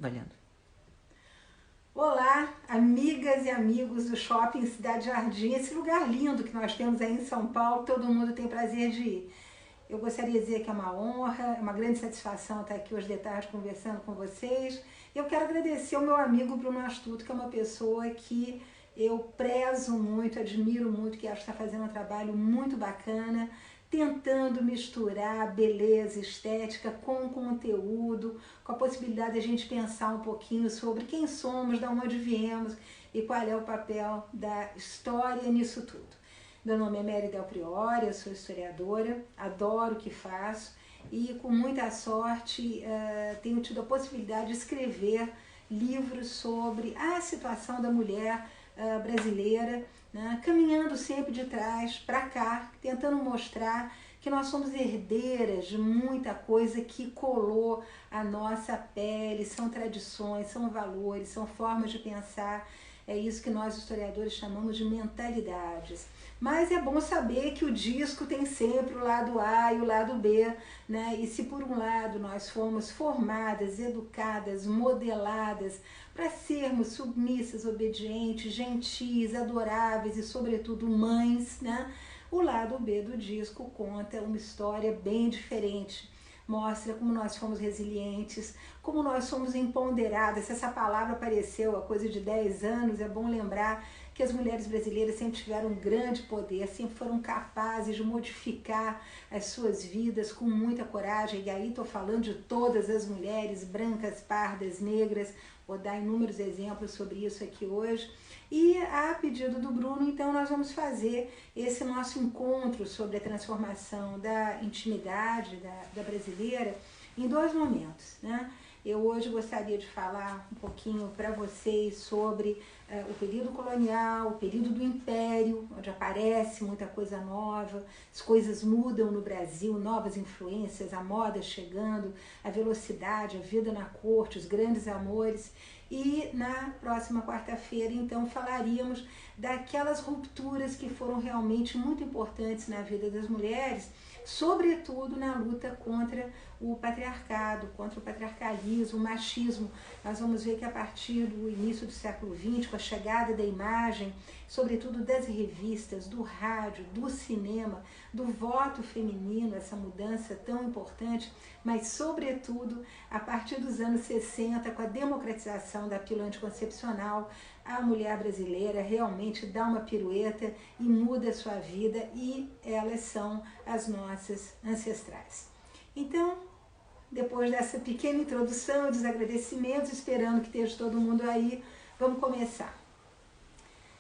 Valendo. Olá, amigas e amigos do Shopping Cidade Jardim, esse lugar lindo que nós temos aí em São Paulo, todo mundo tem prazer de ir. Eu gostaria de dizer que é uma honra, é uma grande satisfação estar aqui hoje de tarde conversando com vocês. Eu quero agradecer ao meu amigo Bruno Astuto, que é uma pessoa que eu prezo muito, admiro muito, que acho que está fazendo um trabalho muito bacana, tentando misturar beleza, estética com conteúdo, com a possibilidade de a gente pensar um pouquinho sobre quem somos, de onde viemos e qual é o papel da história nisso tudo. Meu nome é Mary Del Priori, eu sou historiadora, adoro o que faço e com muita sorte tenho tido a possibilidade de escrever livros sobre a situação da mulher brasileira, né, caminhando sempre de trás para cá, tentando mostrar que nós somos herdeiras de muita coisa que colou a nossa pele, são tradições, são valores, são formas de pensar, é isso que nós historiadores chamamos de mentalidades. Mas é bom saber que o disco tem sempre o lado A e o lado B, né? E se por um lado nós fomos formadas, educadas, modeladas para sermos submissas, obedientes, gentis, adoráveis e sobretudo mães, né? O lado B do disco conta uma história bem diferente. Mostra como nós fomos resilientes, como nós somos empoderadas. Se essa palavra apareceu há coisa de 10 anos, é bom lembrar que as mulheres brasileiras sempre tiveram um grande poder, sempre foram capazes de modificar as suas vidas com muita coragem. E aí estou falando de todas as mulheres, brancas, pardas, negras, vou dar inúmeros exemplos sobre isso aqui hoje. E a pedido do Bruno, então, nós vamos fazer esse nosso encontro sobre a transformação da intimidade da brasileira em dois momentos, né? Eu hoje gostaria de falar um pouquinho para vocês sobre o período colonial, o período do Império, onde aparece muita coisa nova, as coisas mudam no Brasil, novas influências, a moda chegando, a velocidade, a vida na corte, os grandes amores. E na próxima quarta-feira, então, falaríamos daquelas rupturas que foram realmente muito importantes na vida das mulheres, sobretudo na luta contra o patriarcado, contra o patriarcalismo, o machismo. Nós vamos ver que a partir do início do século XX, com a chegada da imagem, sobretudo das revistas, do rádio, do cinema, do voto feminino, essa mudança tão importante, mas sobretudo a partir dos anos 60, com a democratização da pílula anticoncepcional, a mulher brasileira realmente dá uma pirueta e muda a sua vida, e elas são as nossas ancestrais. Então, depois dessa pequena introdução, dos agradecimentos, esperando que esteja todo mundo aí, vamos começar.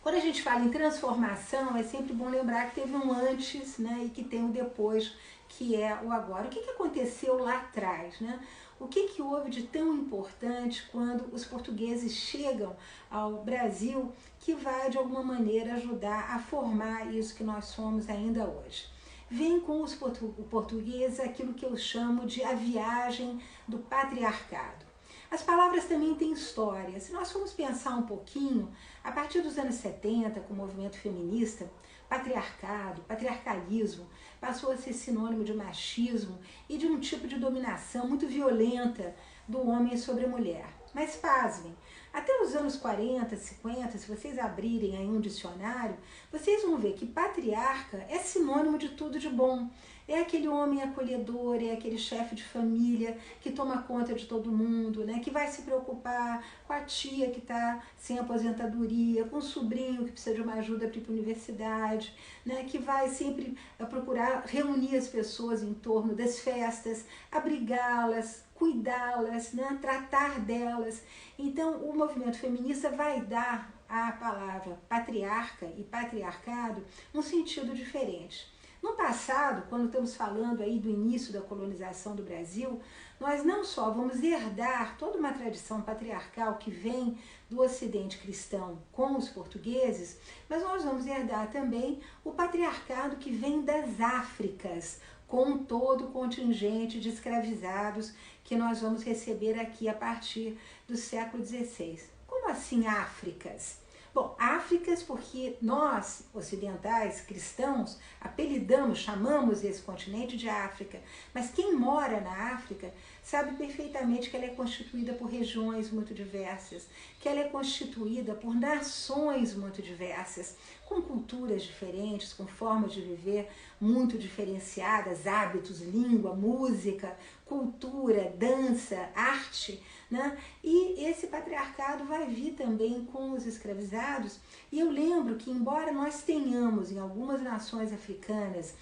Quando a gente fala em transformação, é sempre bom lembrar que teve um antes, né, e que tem o depois, que é o agora. O que aconteceu lá atrás, né? O que houve de tão importante quando os portugueses chegam ao Brasil, que vai de alguma maneira ajudar a formar isso que nós somos ainda hoje? Vem com o português aquilo que eu chamo de a viagem do patriarcado. As palavras também têm história. Se nós formos pensar um pouquinho, a partir dos anos 70, com o movimento feminista, patriarcado, patriarcalismo, passou a ser sinônimo de machismo e de um tipo de dominação muito violenta do homem sobre a mulher. Mas pasmem, até os anos 40, 50, se vocês abrirem aí um dicionário, vocês vão ver que patriarca é sinônimo de tudo de bom. É aquele homem acolhedor, é aquele chefe de família que toma conta de todo mundo, né? Que vai se preocupar com a tia que está sem aposentadoria, com o sobrinho que precisa de uma ajuda para ir para a universidade, né? Que vai sempre procurar reunir as pessoas em torno das festas, abrigá-las, cuidá-las, né? Tratar delas. Então, o movimento feminista vai dar à palavra patriarca e patriarcado um sentido diferente. No passado, quando estamos falando aí do início da colonização do Brasil, nós não só vamos herdar toda uma tradição patriarcal que vem do Ocidente cristão com os portugueses, mas nós vamos herdar também o patriarcado que vem das Áfricas, com todo o contingente de escravizados que nós vamos receber aqui a partir do século XVI. Como assim Áfricas? Bom, Áfricas porque nós, ocidentais, cristãos, apelidamos, chamamos esse continente de África. Mas quem mora na África sabe perfeitamente que ela é constituída por regiões muito diversas, que ela é constituída por nações muito diversas, com culturas diferentes, com formas de viver muito diferenciadas, hábitos, língua, música, cultura, dança, arte, né? E esse patriarcado vai vir também com os escravizados. E eu lembro que, embora nós tenhamos em algumas nações africanas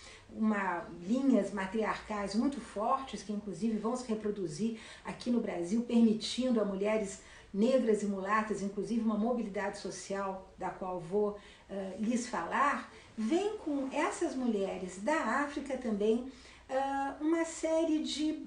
linhas matriarcais muito fortes, que inclusive vão se reproduzir aqui no Brasil, permitindo a mulheres negras e mulatas, inclusive uma mobilidade social da qual vou lhes falar, vem com essas mulheres da África também uma série de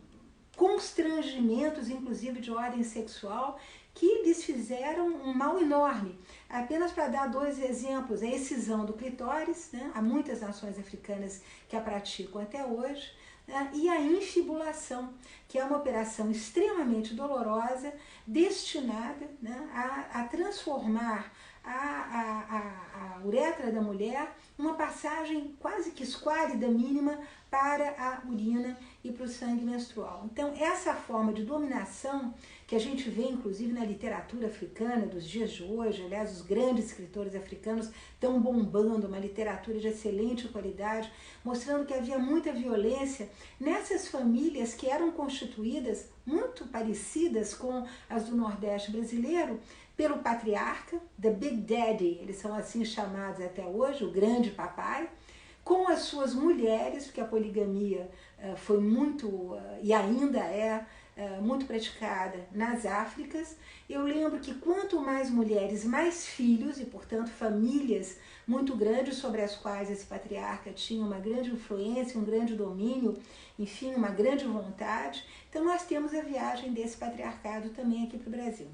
constrangimentos, inclusive de ordem sexual, que lhes fizeram um mal enorme. Apenas para dar 2 exemplos, a excisão do clitóris, né? Há muitas nações africanas que a praticam até hoje, né? E a infibulação, que é uma operação extremamente dolorosa, destinada, né, a transformar a uretra da mulher uma passagem quase que esquálida, mínima, para a urina e para o sangue menstrual. Então, essa forma de dominação que a gente vê, inclusive, na literatura africana dos dias de hoje, aliás, os grandes escritores africanos estão bombando, uma literatura de excelente qualidade, mostrando que havia muita violência nessas famílias que eram constituídas muito parecidas com as do Nordeste brasileiro, pelo patriarca, the Big Daddy, eles são assim chamados até hoje, o grande papai, com as suas mulheres, porque a poligamia foi muito, e ainda é, muito praticada nas Áfricas. Eu lembro que quanto mais mulheres, mais filhos, e portanto famílias muito grandes sobre as quais esse patriarca tinha uma grande influência, um grande domínio, enfim, uma grande vontade. Então nós temos a viagem desse patriarcado também aqui para o Brasil.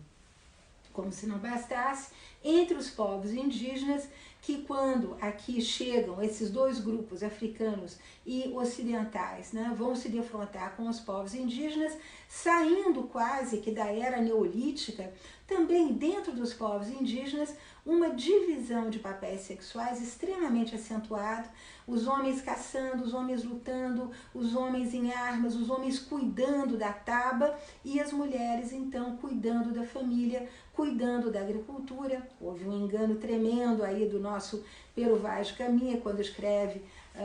Como se não bastasse, entre os povos indígenas, que quando aqui chegam esses 2 grupos, africanos e ocidentais, né, vão se defrontar com os povos indígenas, saindo quase que da era neolítica, também dentro dos povos indígenas, uma divisão de papéis sexuais extremamente acentuada, os homens caçando, os homens lutando, os homens em armas, os homens cuidando da taba e as mulheres então cuidando da família, cuidando da agricultura. Houve um engano tremendo aí do nosso Pero Vaz de Caminha, quando escreve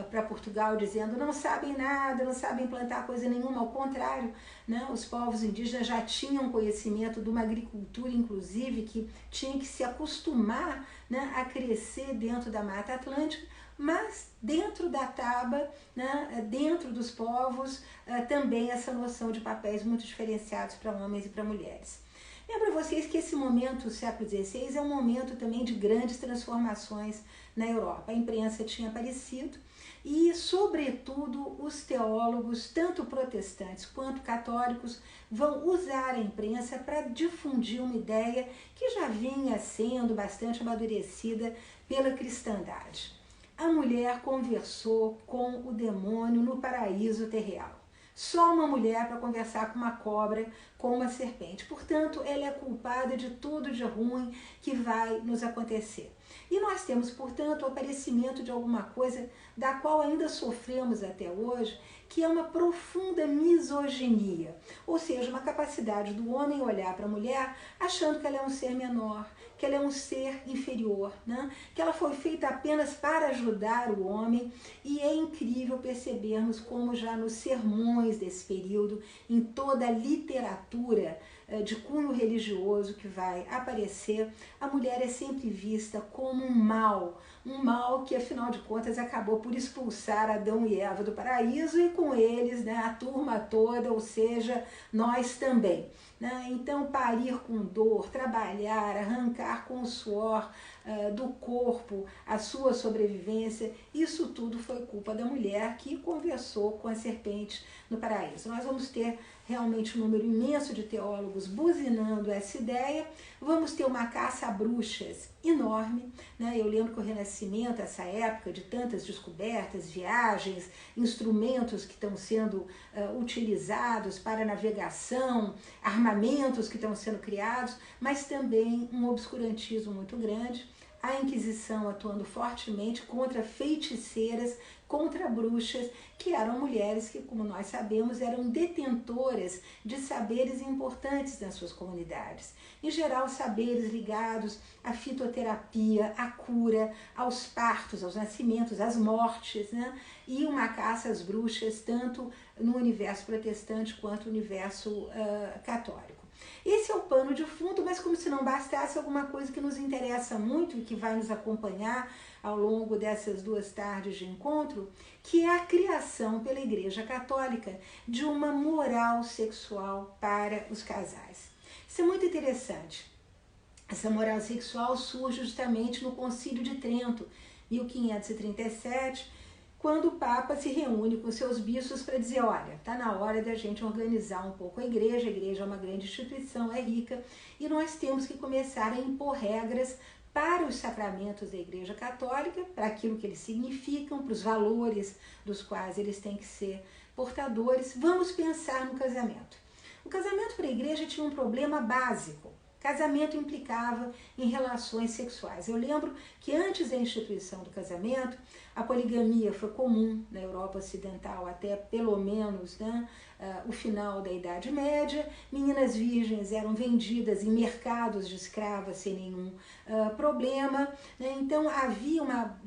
para Portugal dizendo não sabem nada, não sabem plantar coisa nenhuma, ao contrário, né? Os povos indígenas já tinham conhecimento de uma agricultura, inclusive, que tinha que se acostumar, né, a crescer dentro da Mata Atlântica, mas dentro da taba, né, dentro dos povos, também essa noção de papéis muito diferenciados para homens e para mulheres. Lembro a vocês que esse momento, o século XVI, é um momento também de grandes transformações na Europa. A imprensa tinha aparecido e, sobretudo, os teólogos, tanto protestantes quanto católicos, vão usar a imprensa para difundir uma ideia que já vinha sendo bastante amadurecida pela cristandade. A mulher conversou com o demônio no paraíso terreal. Só uma mulher para conversar com uma cobra, com uma serpente. Portanto, ela é culpada de tudo de ruim que vai nos acontecer. E nós temos, portanto, o aparecimento de alguma coisa da qual ainda sofremos até hoje, que é uma profunda misoginia. Ou seja, uma capacidade do homem olhar para a mulher achando que ela é um ser menor, que ela é um ser inferior, né? Que ela foi feita apenas para ajudar o homem, e é incrível percebermos como já nos sermões desse período, em toda a literatura de cunho religioso que vai aparecer, a mulher é sempre vista como um mal que afinal de contas acabou por expulsar Adão e Eva do paraíso e com eles, né, a turma toda, ou seja, nós também. Então, parir com dor, trabalhar, arrancar com o suor do corpo a sua sobrevivência, isso tudo foi culpa da mulher que conversou com a serpente no paraíso. Nós vamos ter realmente um número imenso de teólogos buzinando essa ideia, vamos ter uma caça a bruxas enorme, né? Eu lembro que o Renascimento, essa época de tantas descobertas, viagens, instrumentos que estão sendo utilizados para navegação, armaduras armamentos que estão sendo criados, mas também um obscurantismo muito grande, a Inquisição atuando fortemente contra feiticeiras, contra bruxas, que eram mulheres que, como nós sabemos, eram detentoras de saberes importantes nas suas comunidades. Em geral, saberes ligados à fitoterapia, à cura, aos partos, aos nascimentos, às mortes, né? E uma caça às bruxas, tanto no universo protestante quanto no universo católico. Esse é o pano de fundo, mas como se não bastasse, alguma coisa que nos interessa muito e que vai nos acompanhar ao longo dessas 2 tardes de encontro, que é a criação pela Igreja Católica de uma moral sexual para os casais. Isso é muito interessante. Essa moral sexual surge justamente no Concílio de Trento, 1537, quando o Papa se reúne com seus bispos para dizer, olha, está na hora da gente organizar um pouco a igreja é uma grande instituição, é rica, e nós temos que começar a impor regras para os sacramentos da Igreja Católica, para aquilo que eles significam, para os valores dos quais eles têm que ser portadores. Vamos pensar no casamento. O casamento para a igreja tinha um problema básico. Casamento implicava em relações sexuais. Eu lembro que antes da instituição do casamento, a poligamia foi comum na Europa Ocidental até pelo menos o final da Idade Média. Meninas virgens eram vendidas em mercados de escravas sem nenhum problema. Né? Então havia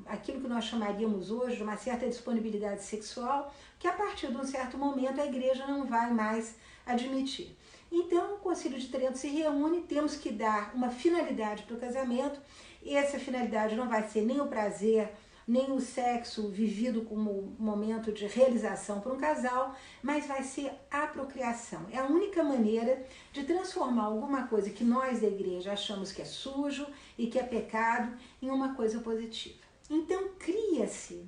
aquilo que nós chamaríamos hoje de uma certa disponibilidade sexual, que a partir de um certo momento a igreja não vai mais admitir. Então, o Concílio de Trento se reúne, temos que dar uma finalidade para o casamento, e essa finalidade não vai ser nem o prazer, nem o sexo vivido como momento de realização para um casal, mas vai ser a procriação. É a única maneira de transformar alguma coisa que nós da igreja achamos que é sujo e que é pecado em uma coisa positiva. Então, cria-se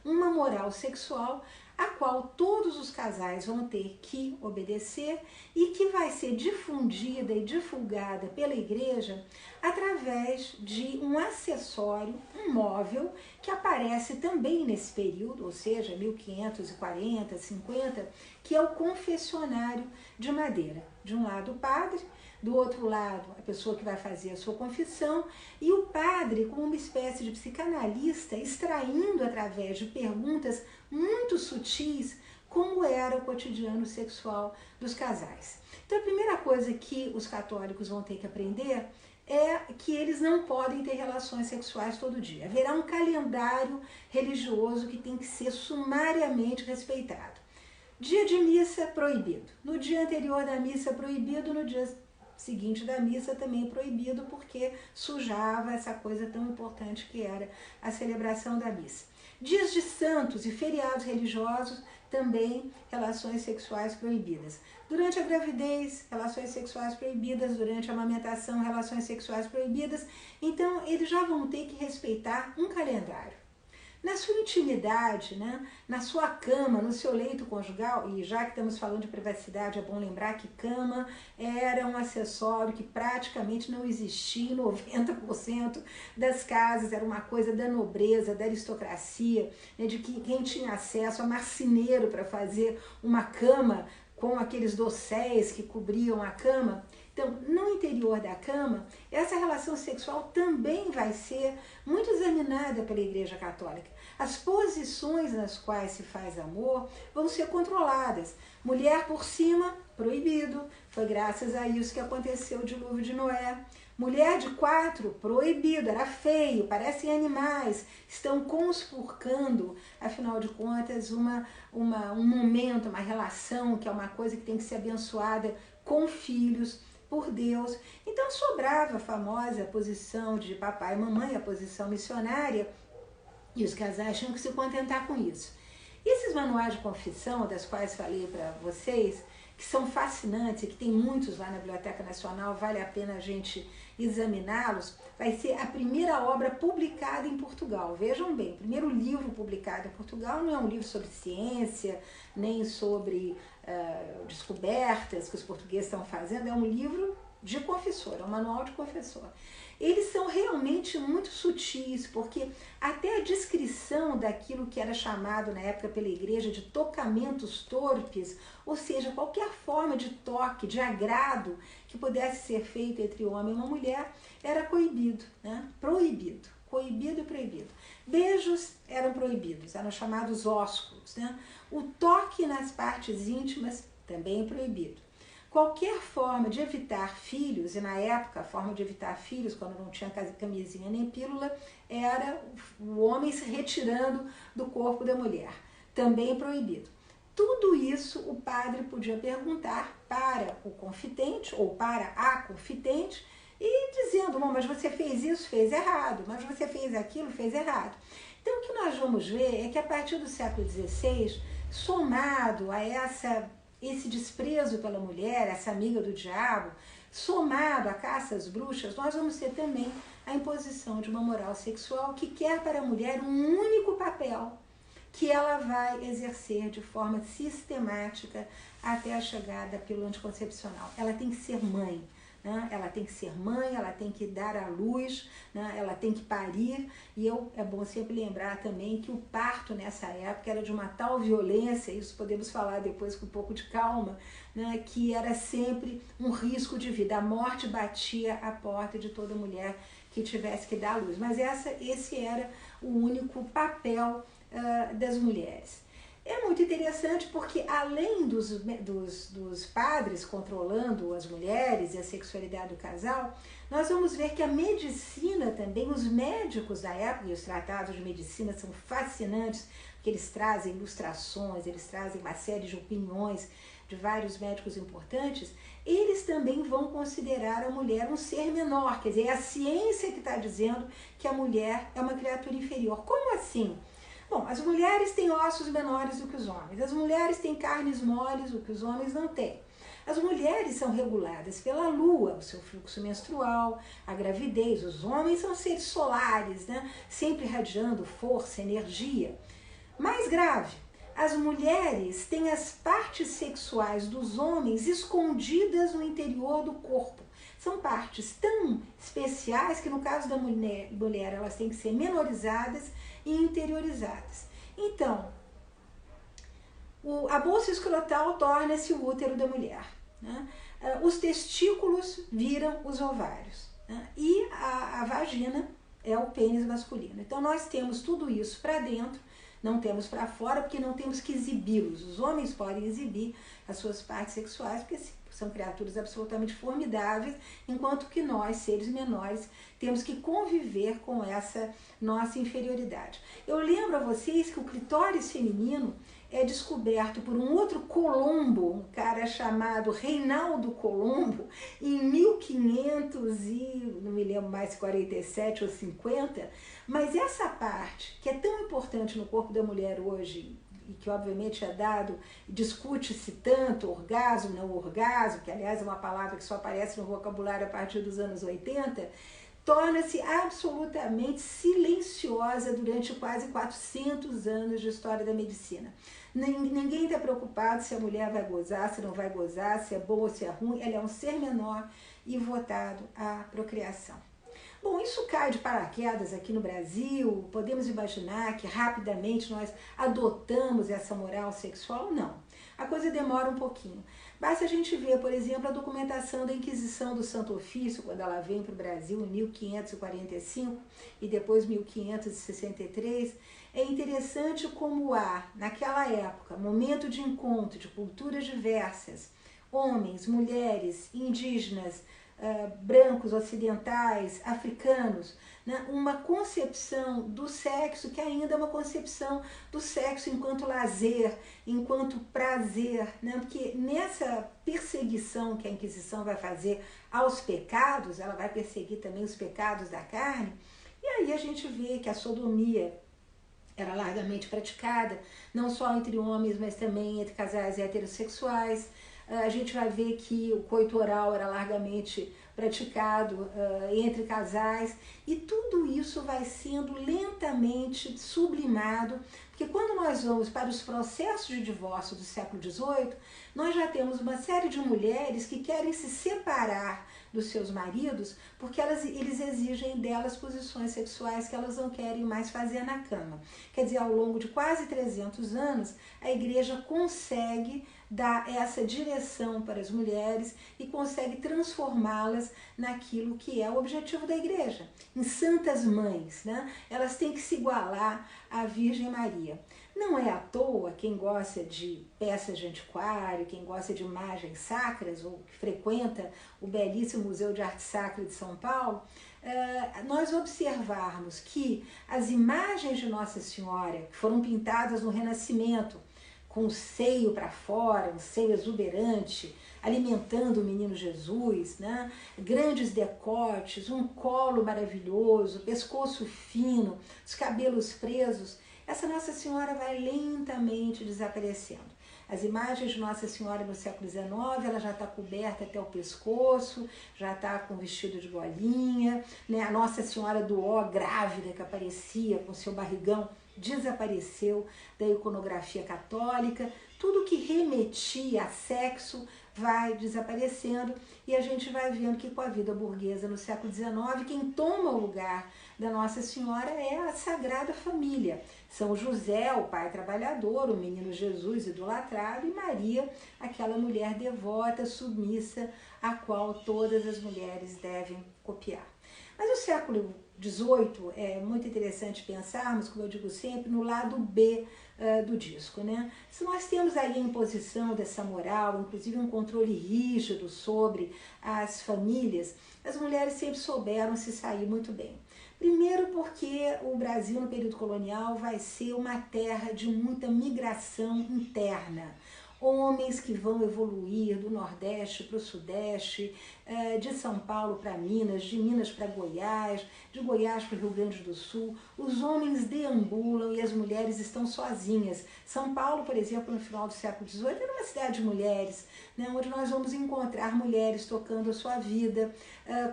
uma moral sexual a qual todos os casais vão ter que obedecer e que vai ser difundida e divulgada pela igreja através de um acessório, um móvel, que aparece também nesse período, ou seja, 1540, 50, que é o confessionário de madeira. De um lado o padre, do outro lado a pessoa que vai fazer a sua confissão, e o padre como uma espécie de psicanalista extraindo através de perguntas muito sutis como era o cotidiano sexual dos casais. Então a primeira coisa que os católicos vão ter que aprender é que eles não podem ter relações sexuais todo dia. Haverá um calendário religioso que tem que ser sumariamente respeitado. Dia de missa, proibido. No dia anterior da missa, proibido. No dia seguinte da missa, também proibido, porque sujava essa coisa tão importante que era a celebração da missa. Dias de santos e feriados religiosos, também relações sexuais proibidas. Durante a gravidez, relações sexuais proibidas. Durante a amamentação, relações sexuais proibidas. Então, eles já vão ter que respeitar um calendário. Na sua intimidade, na sua cama, no seu leito conjugal, e já que estamos falando de privacidade, é bom lembrar que cama era um acessório que praticamente não existia em 90% das casas, era uma coisa da nobreza, da aristocracia, de que quem tinha acesso a marceneiro para fazer uma cama com aqueles dosséis que cobriam a cama. Então, no interior da cama, essa relação sexual também vai ser muito examinada pela Igreja Católica. As posições nas quais se faz amor vão ser controladas. Mulher por cima, proibido. Foi graças a isso que aconteceu o dilúvio de Noé. Mulher de 4, proibido, era feio, parecem animais, estão conspurcando, afinal de contas, um momento, uma relação, que é uma coisa que tem que ser abençoada com filhos, por Deus. Então sobrava a famosa posição de papai e mamãe, a posição missionária, e os casais tinham que se contentar com isso. E esses manuais de confissão, das quais falei para vocês, que são fascinantes e que tem muitos lá na Biblioteca Nacional, vale a pena a gente examiná-los, vai ser a primeira obra publicada em Portugal. Vejam bem, o primeiro livro publicado em Portugal não é um livro sobre ciência, nem sobre descobertas que os portugueses estão fazendo, é um livro de confessor, é um manual de confessor. Eles são realmente muito sutis, porque até a descrição daquilo que era chamado na época pela igreja de tocamentos torpes, ou seja, qualquer forma de toque, de agrado que pudesse ser feito entre o homem e uma mulher, era coibido, né? Proibido, coibido e proibido. Beijos eram proibidos, eram chamados ósculos, né? O toque nas partes íntimas também é proibido. Qualquer forma de evitar filhos, e na época a forma de evitar filhos, quando não tinha camisinha nem pílula, era o homem se retirando do corpo da mulher, também proibido. Tudo isso o padre podia perguntar para o confidente ou para a confidente e dizendo, mas você fez isso, fez errado, mas você fez aquilo, fez errado. Então o que nós vamos ver é que a partir do século XVI, somado a esse desprezo pela mulher, essa amiga do diabo, somado à caça às bruxas, nós vamos ter também a imposição de uma moral sexual que quer para a mulher um único papel que ela vai exercer de forma sistemática até a chegada da pílula anticoncepcional. Ela tem que ser mãe. Ela tem que ser mãe, ela tem que dar à luz, né? Ela tem que parir, e é bom sempre lembrar também que o parto nessa época era de uma tal violência, isso podemos falar depois com um pouco de calma, né? Que era sempre um risco de vida, a morte batia à porta de toda mulher que tivesse que dar à luz, mas esse era o único papel das mulheres. É muito interessante porque além dos padres controlando as mulheres e a sexualidade do casal, nós vamos ver que a medicina também, os médicos da época, e os tratados de medicina são fascinantes, porque eles trazem ilustrações, eles trazem uma série de opiniões de vários médicos importantes, eles também vão considerar a mulher um ser menor, quer dizer, é a ciência que está dizendo que a mulher é uma criatura inferior. Como assim? Bom, as mulheres têm ossos menores do que os homens, as mulheres têm carnes moles, o que os homens não têm. As mulheres são reguladas pela lua, o seu fluxo menstrual, a gravidez. Os homens são seres solares, né? Sempre irradiando força, energia. Mais grave, as mulheres têm as partes sexuais dos homens escondidas no interior do corpo. São partes tão especiais que no caso da mulher elas têm que ser menorizadas e interiorizadas. Então, a bolsa escrotal torna-se o útero da mulher, né? Os testículos viram os ovários, né? E a vagina é o pênis masculino. Então nós temos tudo isso para dentro, não temos para fora, porque não temos que exibi-los. Os homens podem exibir as suas partes sexuais, porque são criaturas absolutamente formidáveis, enquanto que nós, seres menores, temos que conviver com essa nossa inferioridade. Eu lembro a vocês que o clitóris feminino é descoberto por um outro Colombo, um cara chamado Reinaldo Colombo, em 1500 e não me lembro mais, 47 ou 50, mas essa parte que é tão importante no corpo da mulher hoje, e que obviamente é dado, discute-se tanto, orgasmo, não orgasmo, que aliás é uma palavra que só aparece no vocabulário a partir dos anos 80, torna-se absolutamente silenciosa durante quase 400 anos de história da medicina. Ninguém está preocupado se a mulher vai gozar, se não vai gozar, se é bom ou se é ruim, ela é um ser menor e votado à procriação. Bom, isso cai de paraquedas aqui no Brasil, podemos imaginar que rapidamente nós adotamos essa moral sexual? Não. A coisa demora um pouquinho. Basta a gente ver, por exemplo, a documentação da Inquisição do Santo Ofício, quando ela vem para o Brasil em 1545 e depois 1563. É interessante como há, naquela época, momento de encontro de culturas diversas, homens, mulheres, indígenas, brancos, ocidentais, africanos, né? Uma concepção do sexo que ainda é uma concepção do sexo enquanto lazer, enquanto prazer, né? Porque nessa perseguição que a Inquisição vai fazer aos pecados, ela vai perseguir também os pecados da carne, e aí a gente vê que a sodomia era largamente praticada, não só entre homens, mas também entre casais heterossexuais. A gente vai ver que o coito oral era largamente praticado entre casais, e tudo isso vai sendo lentamente sublimado, porque quando nós vamos para os processos de divórcio do século XVIII, nós já temos uma série de mulheres que querem se separar dos seus maridos, porque eles exigem delas posições sexuais que elas não querem mais fazer na cama. Quer dizer, ao longo de quase 300 anos, a igreja consegue dar essa direção para as mulheres e consegue transformá-las naquilo que é o objetivo da igreja, em santas mães, né? Elas têm que se igualar à Virgem Maria. Não é à toa, quem gosta de peças de antiquário, quem gosta de imagens sacras ou que frequenta o belíssimo Museu de Arte Sacra de São Paulo, nós observarmos que as imagens de Nossa Senhora, que foram pintadas no Renascimento, com o seio para fora, um seio exuberante, alimentando o menino Jesus, né? Grandes decotes, um colo maravilhoso, pescoço fino, os cabelos presos, essa Nossa Senhora vai lentamente desaparecendo. As imagens de Nossa Senhora no século XIX, ela já está coberta até o pescoço, já está com vestido de golinha, né? A Nossa Senhora do Ó, grávida, que aparecia com seu barrigão, desapareceu da iconografia católica. Tudo que remetia a sexo vai desaparecendo e a gente vai vendo que com a vida burguesa no século XIX, quem toma o lugar da Nossa Senhora é a Sagrada Família. São José, o pai trabalhador, o menino Jesus idolatrado, e Maria, aquela mulher devota, submissa, a qual todas as mulheres devem copiar. Mas o século XVIII é muito interessante pensarmos, como eu digo sempre, no lado B do disco, né? Se nós temos aí a imposição dessa moral, inclusive um controle rígido sobre as famílias, as mulheres sempre souberam se sair muito bem. Primeiro porque o Brasil no período colonial vai ser uma terra de muita migração interna. Homens que vão evoluir do Nordeste para o Sudeste, de São Paulo para Minas, de Minas para Goiás, de Goiás para o Rio Grande do Sul. Os homens deambulam e as mulheres estão sozinhas. São Paulo, por exemplo, no final do século XVIII, era uma cidade de mulheres, né, onde nós vamos encontrar mulheres tocando a sua vida,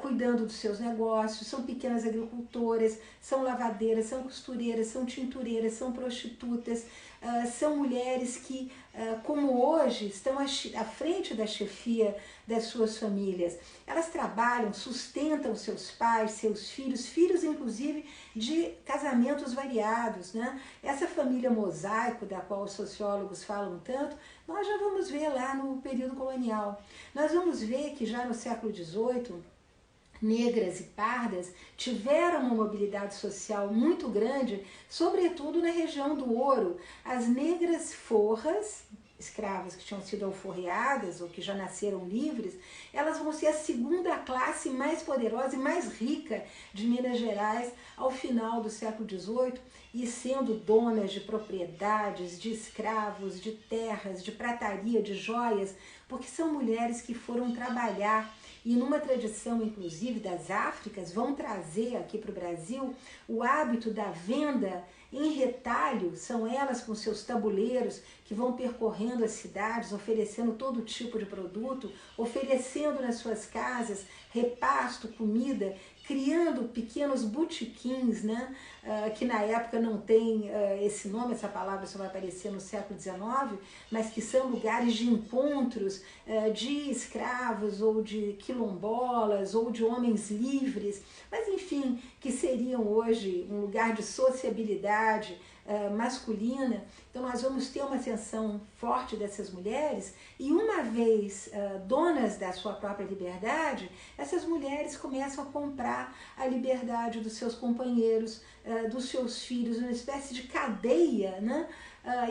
cuidando dos seus negócios, são pequenas agricultoras, são lavadeiras, são costureiras, são tintureiras, são prostitutas, são mulheres que, como hoje, estão à frente da chefia das suas famílias. Elas trabalham, sustentam seus pais, seus filhos inclusive de casamentos variados, né? Essa família mosaico, da qual os sociólogos falam tanto, nós já vamos ver lá no período colonial. Nós vamos ver que já no século XVIII, negras e pardas tiveram uma mobilidade social muito grande, sobretudo na região do Ouro. As negras forras, escravas que tinham sido alforreadas ou que já nasceram livres, elas vão ser a segunda classe mais poderosa e mais rica de Minas Gerais ao final do século XVIII, e sendo donas de propriedades, de escravos, de terras, de prataria, de joias, porque são mulheres que foram trabalhar. E numa tradição, inclusive, das Áfricas, vão trazer aqui para o Brasil o hábito da venda em retalho. São elas com seus tabuleiros que vão percorrendo as cidades, oferecendo todo tipo de produto, oferecendo nas suas casas repasto, comida, criando pequenos botequins, né? Que na época não tem esse nome, essa palavra só vai aparecer no século XIX, mas que são lugares de encontros de escravos ou de quilombolas ou de homens livres, mas enfim, que seriam hoje um lugar de sociabilidade masculina. Então nós vamos ter uma ascensão forte dessas mulheres e uma vez donas da sua própria liberdade, essas mulheres começam a comprar a liberdade dos seus companheiros, dos seus filhos, uma espécie de cadeia, né?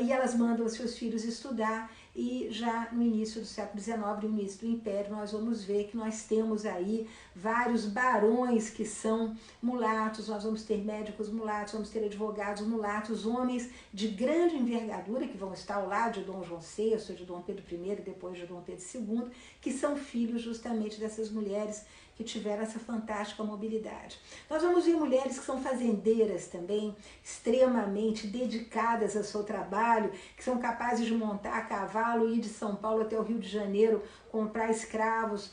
E elas mandam os seus filhos estudar. E já no início do século XIX, no início do Império, nós vamos ver que nós temos aí vários barões que são mulatos, nós vamos ter médicos mulatos, vamos ter advogados mulatos, homens de grande envergadura que vão estar ao lado de Dom João VI, de Dom Pedro I e depois de Dom Pedro II, que são filhos justamente dessas mulheres que tiveram essa fantástica mobilidade. Nós vamos ver mulheres que são fazendeiras também, extremamente dedicadas ao seu trabalho, que são capazes de montar a cavalo e ir de São Paulo até o Rio de Janeiro, comprar escravos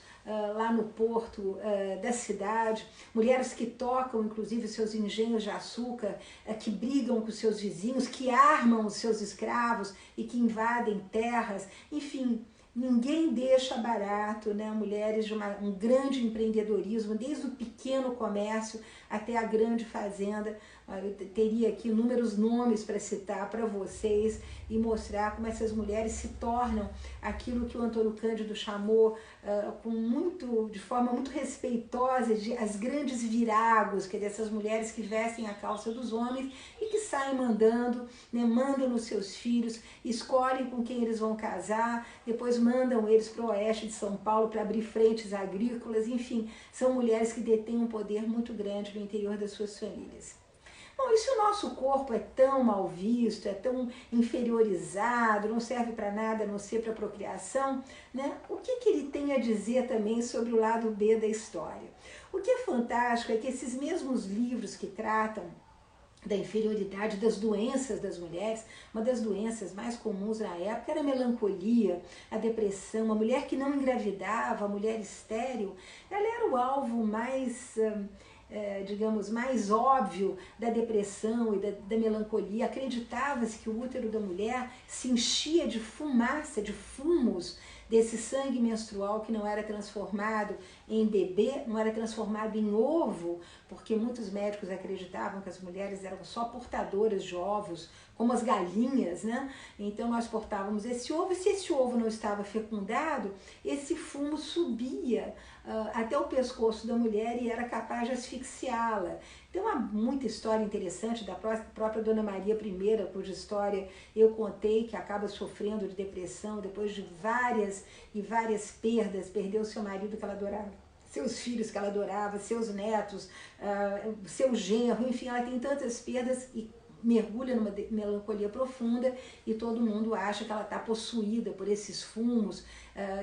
lá no porto da cidade, mulheres que tocam inclusive seus engenhos de açúcar, que brigam com seus vizinhos, que armam os seus escravos e que invadem terras, enfim, Ninguém deixa barato, né? Mulheres de um grande empreendedorismo, desde o pequeno comércio até a grande fazenda. Eu teria aqui inúmeros nomes para citar para vocês e mostrar como essas mulheres se tornam aquilo que o Antônio Cândido chamou de forma muito respeitosa de as grandes viragos, que é dessas mulheres que vestem a calça dos homens e que saem mandando, né? Mandam nos seus filhos, escolhem com quem eles vão casar, depois mandam eles para o oeste de São Paulo para abrir frentes agrícolas, enfim, são mulheres que detêm um poder muito grande no interior das suas famílias. Bom, e se o nosso corpo é tão mal visto, é tão inferiorizado, não serve para nada a não ser para procriação, né? O que ele tem a dizer também sobre o lado B da história? O que é fantástico é que esses mesmos livros que tratam da inferioridade, das doenças das mulheres, uma das doenças mais comuns na época era a melancolia, a depressão. A mulher que não engravidava, a mulher estéril, ela era o alvo mais, digamos, mais óbvio da depressão e da melancolia. Acreditava-se que o útero da mulher se enchia de fumaça, de fumos, desse sangue menstrual que não era transformado em bebê, não era transformado em ovo, porque muitos médicos acreditavam que as mulheres eram só portadoras de ovos, como as galinhas, né? Então nós portávamos esse ovo, e se esse ovo não estava fecundado, esse fumo subia até o pescoço da mulher e era capaz de asfixiá-la. Tem muita história interessante da própria Dona Maria I, cuja história eu contei, que acaba sofrendo de depressão depois de várias e várias perdas, perdeu seu marido que ela adorava, seus filhos que ela adorava, seus netos, seu genro, enfim, ela tem tantas perdas e mergulha numa melancolia profunda e todo mundo acha que ela está possuída por esses fumos,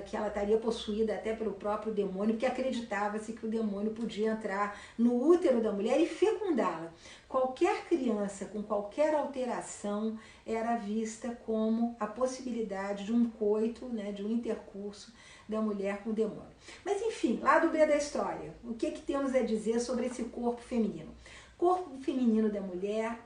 que ela estaria possuída até pelo próprio demônio, porque acreditava-se que o demônio podia entrar no útero da mulher e fecundá-la. Qualquer criança com qualquer alteração era vista como a possibilidade de um coito, né, de um intercurso da mulher com o demônio. Mas enfim, lado B da história, o que temos a dizer sobre esse corpo feminino? O corpo feminino da mulher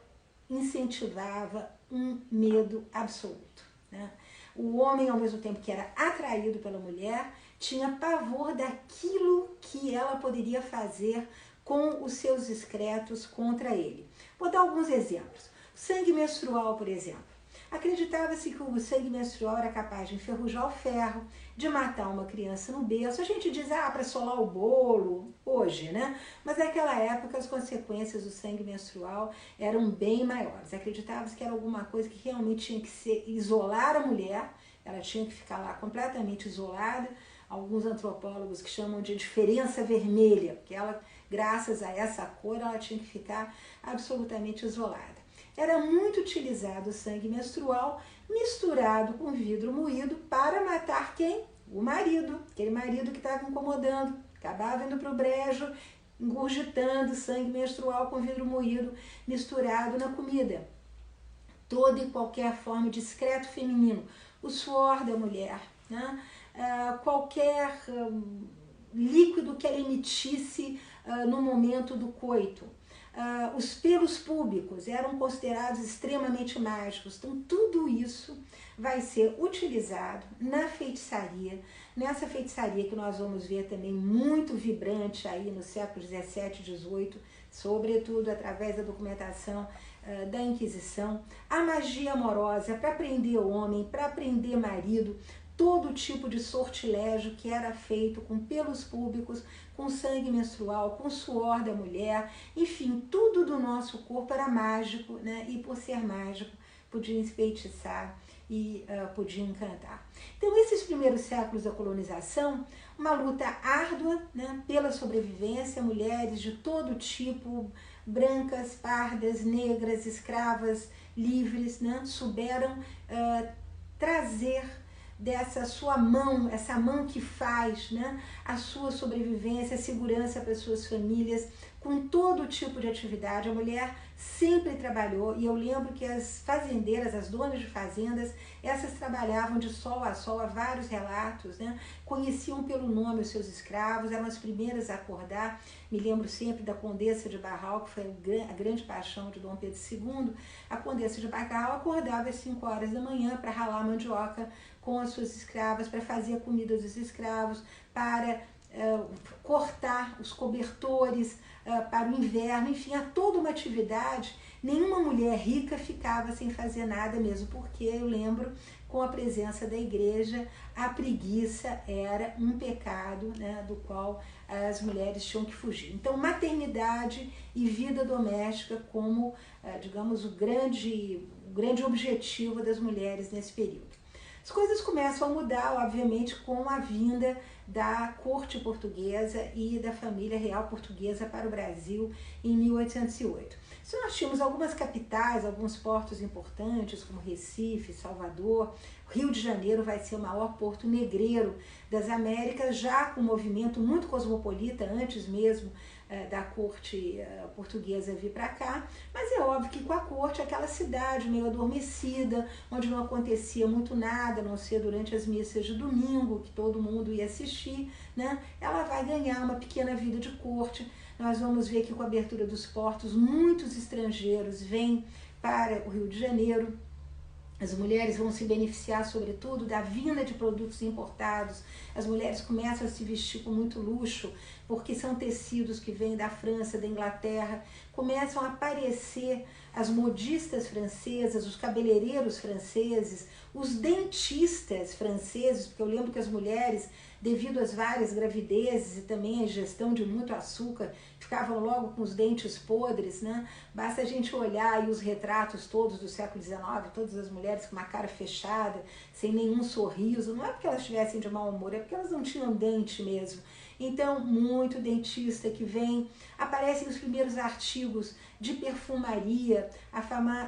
incentivava um medo absoluto, né? O homem, ao mesmo tempo que era atraído pela mulher, tinha pavor daquilo que ela poderia fazer com os seus excretos contra ele. Vou dar alguns exemplos. O sangue menstrual, por exemplo. Acreditava-se que o sangue menstrual era capaz de enferrujar o ferro, de matar uma criança no berço. A gente diz, para solar o bolo, hoje, né? Mas naquela época as consequências do sangue menstrual eram bem maiores. Acreditava-se que era alguma coisa que realmente tinha que isolar a mulher, ela tinha que ficar lá completamente isolada. Alguns antropólogos que chamam de diferença vermelha, porque ela, graças a essa cor, ela tinha que ficar absolutamente isolada. Era muito utilizado o sangue menstrual misturado com vidro moído para matar quem? O marido, aquele marido que estava incomodando, acabava indo para o brejo, engurgitando sangue menstrual com vidro moído misturado na comida. Toda e qualquer forma de excreto feminino, o suor da mulher, né? Qualquer líquido que ela emitisse no momento do coito. Os pelos púbicos eram considerados extremamente mágicos. Então tudo isso vai ser utilizado na feitiçaria, nessa feitiçaria que nós vamos ver também muito vibrante aí no século 17 e 18, sobretudo através da documentação da Inquisição. A magia amorosa para prender o homem, para prender marido, todo tipo de sortilégio que era feito com pelos púbicos, com sangue menstrual, com suor da mulher, enfim, tudo do nosso corpo era mágico, né? E por ser mágico, podia enfeitiçar e podia encantar. Então, esses primeiros séculos da colonização, uma luta árdua, né, pela sobrevivência, mulheres de todo tipo, brancas, pardas, negras, escravas, livres, né, souberam trazer dessa sua mão, essa mão que faz, né, a sua sobrevivência, a segurança para as suas famílias, com todo tipo de atividade. A mulher sempre trabalhou, e eu lembro que as fazendeiras, as donas de fazendas, essas trabalhavam de sol a sol, há vários relatos, né? Conheciam pelo nome os seus escravos, eram as primeiras a acordar. Me lembro sempre da Condessa de Barral, que foi a grande paixão de Dom Pedro II. A Condessa de Barral acordava às 5 horas da manhã para ralar mandioca com as suas escravas para fazer a comida dos escravos, para cortar os cobertores para o inverno, enfim, há toda uma atividade. Nenhuma mulher rica ficava sem fazer nada mesmo, porque eu lembro, com a presença da igreja, a preguiça era um pecado, né, do qual as mulheres tinham que fugir. Então, maternidade e vida doméstica como, digamos, o grande objetivo das mulheres nesse período. As coisas começam a mudar, obviamente, com a vinda da corte portuguesa e da família real portuguesa para o Brasil em 1808. Se nós tínhamos algumas capitais, alguns portos importantes, como Recife, Salvador, Rio de Janeiro vai ser o maior porto negreiro das Américas, já com um movimento muito cosmopolita, antes mesmo da corte portuguesa vir para cá, mas é óbvio que com a corte, aquela cidade meio adormecida, onde não acontecia muito nada, a não ser durante as missas de domingo, que todo mundo ia assistir, né? Ela vai ganhar uma pequena vida de corte. Nós vamos ver que com a abertura dos portos, muitos estrangeiros vêm para o Rio de Janeiro. As mulheres vão se beneficiar, sobretudo, da vinda de produtos importados. As mulheres começam a se vestir com muito luxo, porque são tecidos que vêm da França, da Inglaterra. Começam a aparecer as modistas francesas, os cabeleireiros franceses, os dentistas franceses, porque eu lembro que as mulheres, devido às várias gravidezes e também à ingestão de muito açúcar, ficavam logo com os dentes podres, né? Basta a gente olhar aí os retratos todos do século XIX, todas as mulheres com uma cara fechada, sem nenhum sorriso. Não é porque elas estivessem de mau humor, é porque elas não tinham dente mesmo. Então, muito dentista que vem. Aparecem os primeiros artigos de perfumaria, a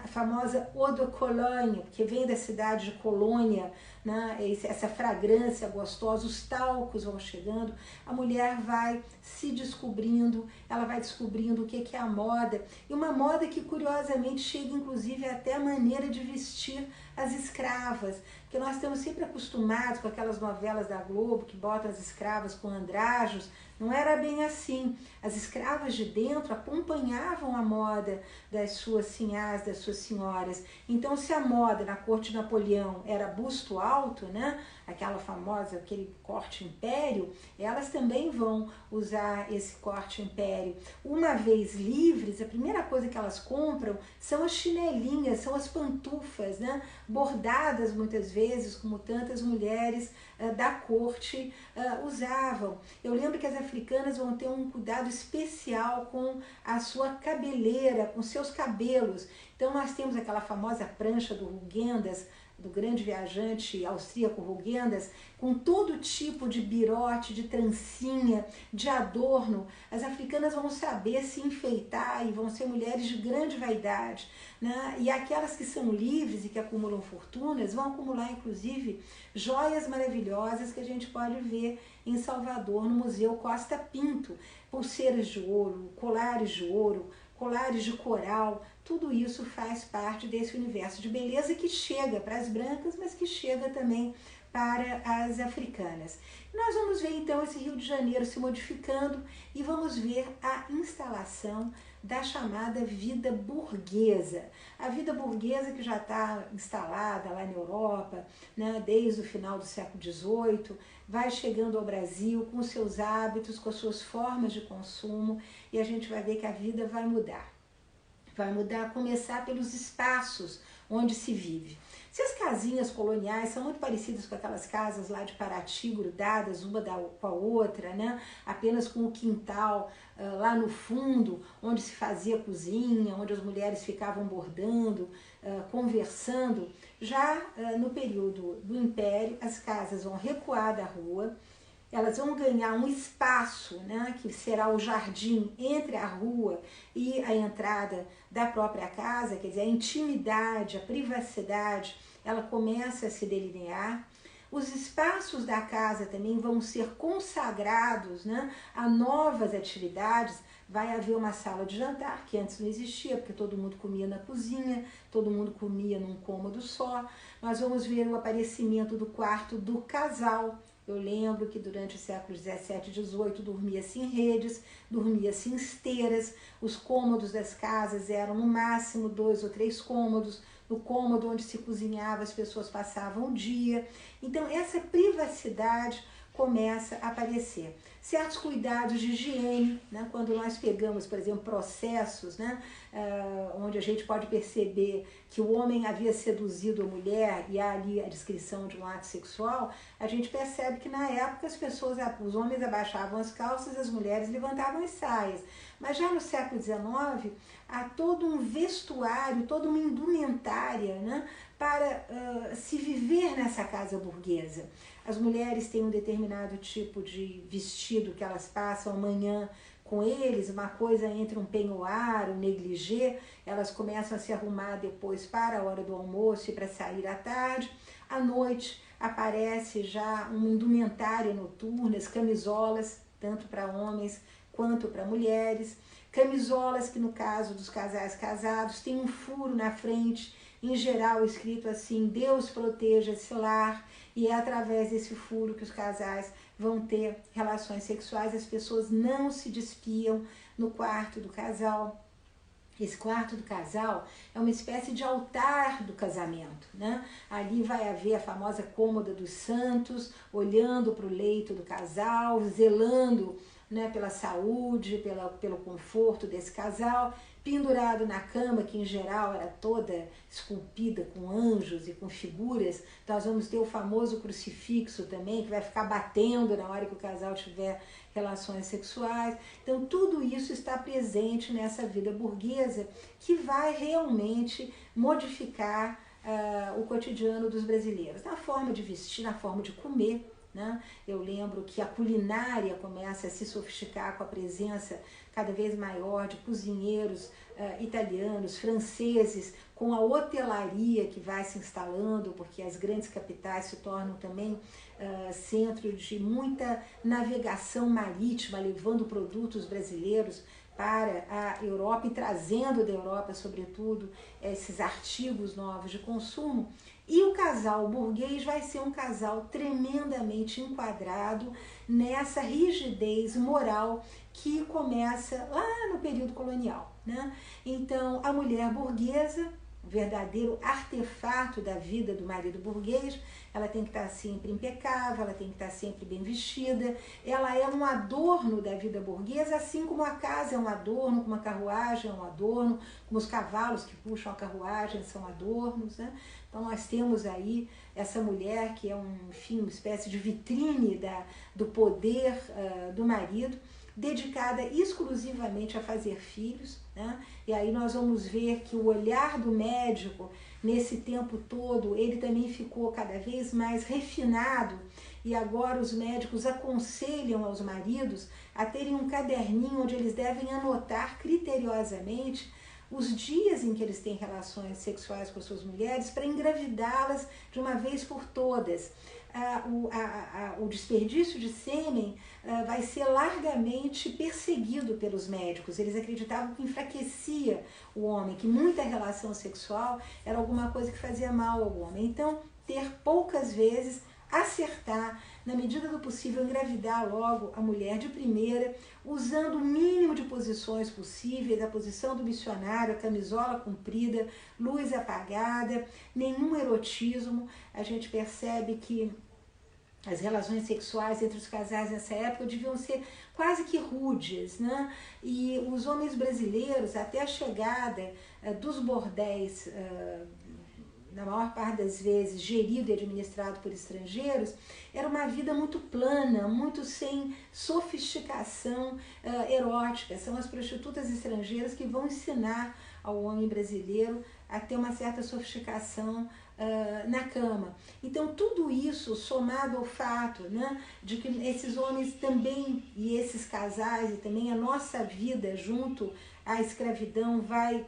famosa Eau de Cologne, que vem da cidade de Colônia, né? Essa fragrância gostosa, os talcos vão chegando, a mulher vai se descobrindo, ela vai descobrindo o que é a moda, e uma moda que curiosamente chega inclusive até a maneira de vestir as escravas, porque nós estamos sempre acostumados com aquelas novelas da Globo que botam as escravas com andrajos. Não era bem assim. As escravas de dentro acompanhavam a moda das suas sinhás, das suas senhoras. Então, se a moda na corte de Napoleão era busto alto, né, aquela famosa, aquele corte império, elas também vão usar esse corte império. Uma vez livres, a primeira coisa que elas compram são as chinelinhas, são as pantufas, né, bordadas muitas vezes, como tantas mulheres da corte usavam. Eu lembro que as africanas vão ter um cuidado especial com a sua cabeleira, com seus cabelos. Então nós temos aquela famosa prancha do Rugendas, do grande viajante austríaco Rugendas, com todo tipo de birote, de trancinha, de adorno. As africanas vão saber se enfeitar e vão ser mulheres de grande vaidade, né? E aquelas que são livres e que acumulam fortunas vão acumular, inclusive, joias maravilhosas que a gente pode ver em Salvador, no Museu Costa Pinto. Pulseiras de ouro, colares de coral, tudo isso faz parte desse universo de beleza que chega para as brancas, mas que chega também para as africanas. Nós vamos ver então esse Rio de Janeiro se modificando e vamos ver a instalação da chamada vida burguesa. A vida burguesa que já está instalada lá na Europa, né, desde o final do século XVIII, vai chegando ao Brasil com seus hábitos, com as suas formas de consumo, e a gente vai ver que a vida vai mudar. Vai mudar, a começar pelos espaços onde se vive. Se as casinhas coloniais são muito parecidas com aquelas casas lá de Paraty, grudadas uma com a outra, né? Apenas com o quintal lá no fundo, onde se fazia cozinha, onde as mulheres ficavam bordando, conversando, já no período do Império, as casas vão recuar da rua, elas vão ganhar um espaço, né, que será o jardim entre a rua e a entrada da própria casa, quer dizer, a intimidade, a privacidade, ela começa a se delinear. Os espaços da casa também vão ser consagrados, né, a novas atividades. Vai haver uma sala de jantar, que antes não existia, porque todo mundo comia na cozinha, todo mundo comia num cômodo só. Nós vamos ver o aparecimento do quarto do casal. Eu lembro que durante o século XVII e XVIII dormia-se em redes, dormia-se em esteiras, os cômodos das casas eram no máximo 2 ou 3 cômodos, no cômodo onde se cozinhava as pessoas passavam o dia. Então essa privacidade começa a aparecer. Certos cuidados de higiene, né? Quando nós pegamos, por exemplo, processos, né? Onde a gente pode perceber que o homem havia seduzido a mulher e há ali a descrição de um ato sexual, a gente percebe que na época os homens abaixavam as calças, as mulheres levantavam as saias. Mas já no século XIX, há todo um vestuário, toda uma indumentária, né? Para se viver nessa casa burguesa. As mulheres têm um determinado tipo de vestido que elas passam amanhã com eles, uma coisa entre um peignoir, um negligê, elas começam a se arrumar depois para a hora do almoço e para sair à tarde. À noite aparece já uma indumentária noturna, as camisolas, tanto para homens quanto para mulheres. Camisolas que no caso dos casais casados tem um furo na frente, em geral escrito assim, Deus proteja esse lar, e é através desse furo que os casais vão ter relações sexuais, as pessoas não se despiam no quarto do casal. Esse quarto do casal é uma espécie de altar do casamento, né? Ali vai haver a famosa cômoda dos santos, olhando para o leito do casal, zelando, né, pela saúde, pelo conforto desse casal, pendurado na cama, que em geral era toda esculpida com anjos e com figuras. Nós vamos ter o famoso crucifixo também, que vai ficar batendo na hora que o casal tiver relações sexuais. Então tudo isso está presente nessa vida burguesa que vai realmente modificar o cotidiano dos brasileiros, na forma de vestir, na forma de comer, né? Eu lembro que a culinária começa a se sofisticar com a presença cada vez maior de cozinheiros italianos, franceses, com a hotelaria que vai se instalando, porque as grandes capitais se tornam também centro de muita navegação marítima, levando produtos brasileiros para a Europa e trazendo da Europa, sobretudo, esses artigos novos de consumo. E o casal burguês vai ser um casal tremendamente enquadrado nessa rigidez moral que começa lá no período colonial, né? Então, a mulher burguesa, o verdadeiro artefato da vida do marido burguês, ela tem que estar sempre impecável, ela tem que estar sempre bem vestida, ela é um adorno da vida burguesa, assim como a casa é um adorno, como a carruagem é um adorno, como os cavalos que puxam a carruagem são adornos, né? Então nós temos aí essa mulher que é enfim, uma espécie de vitrine do poder do marido, dedicada exclusivamente a fazer filhos, né? E aí nós vamos ver que o olhar do médico, nesse tempo todo, ele também ficou cada vez mais refinado, e agora os médicos aconselham aos maridos a terem um caderninho onde eles devem anotar criteriosamente os dias em que eles têm relações sexuais com as suas mulheres para engravidá-las de uma vez por todas. O desperdício de sêmen vai ser largamente perseguido pelos médicos. Eles acreditavam que enfraquecia o homem, que muita relação sexual era alguma coisa que fazia mal ao homem. Então, ter poucas vezes, acertar, na medida do possível, engravidar logo a mulher de primeira, usando o mínimo de posições possíveis, a posição do missionário, a camisola comprida, luz apagada, nenhum erotismo. A gente percebe que as relações sexuais entre os casais nessa época deviam ser quase que rudes, né? E os homens brasileiros, até a chegada dos bordéis, na maior parte das vezes gerido e administrado por estrangeiros, era uma vida muito plana, muito sem sofisticação erótica. São as prostitutas estrangeiras que vão ensinar ao homem brasileiro a ter uma certa sofisticação na cama. Então tudo isso somado ao fato, né, de que esses homens também, e esses casais, e também a nossa vida junto à escravidão vai